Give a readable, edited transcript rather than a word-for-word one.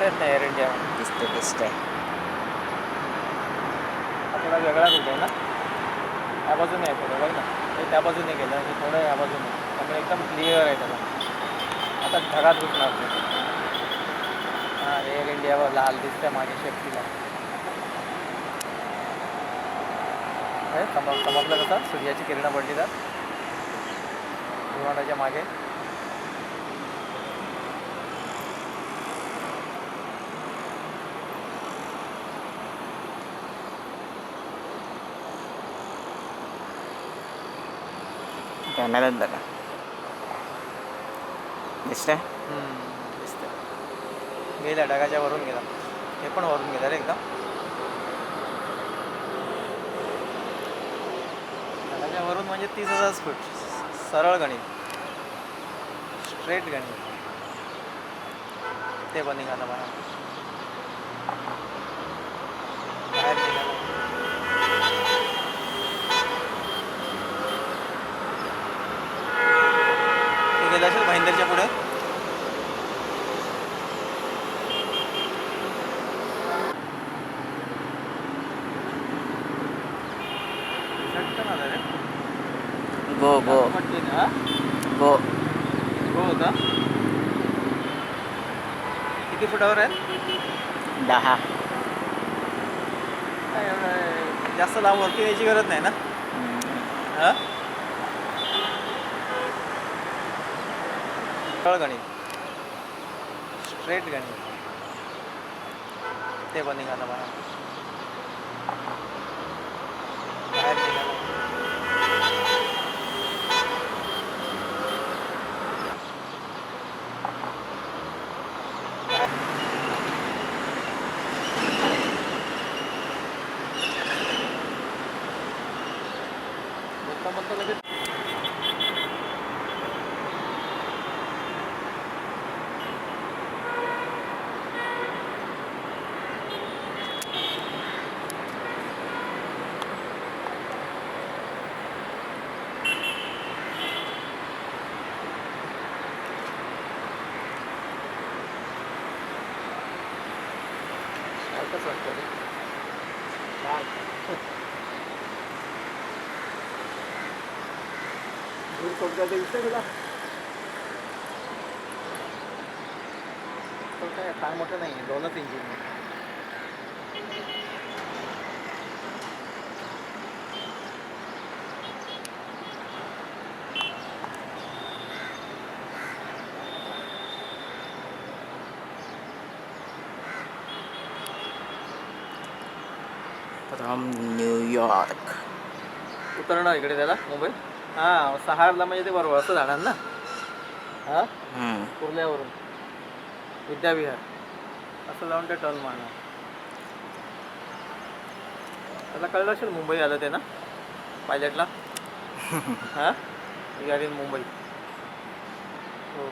दिसतेच नाही air India. दिसते हा थोडा वेगळा रूट आहे ना, त्या बाजूने आहे थोडं बघ ना, हे त्या बाजूने गेलं आणि थोडं या बाजूने, त्यामुळे एकदम क्लिअर आहे त्याला. आता ढगात रुटणार ते. हां एअर इंडियावर लाल दिसतंय मागे शेपटीला. हे समजलं कसं सूर्याची किरणं पडली तर विमानाच्या मागे. कॅमेऱ्यात बघा दिसतंय. दिसतंय, गेला ढगाच्या वरून गेला. हे पण वरून गेलं रे एकदम. ढगाच्या वरून म्हणजे 30,000 फूट. सरळ गणित, स्ट्रेट गणित. ते पण निघालं बाहेर. बाहेर निघालं. ते गेलं असेल भाईंदरच्या पुढे. झटकन आलं रे. गो हा गो हो होता. किती फुटावर आहे? 10. काय एवढं जास्त लांब वरती यायची गरज नाही ना. हां सरळ गणित, स्ट्रेट गणित. ते पण निघालं बाहेर. बाहेर निघालं. बोलता लगेच सारखंच वाटतं रे. दूर कोणत्या दिवशी तुला पण काय फार मोठं नाही आहे, 2च इंजिन. From New York. उतरणार इकडे त्याला मुंबई. हां सहारला म्हणजे ते बरोबर असं जाणार ना. हां कुर्ल्यावरून विद्याविहार असं जाऊन ते टर्न मारणार. त्याला कळलं असेल मुंबई आलं ते ना पायलटला. हां ही गाडी मुंबई. हो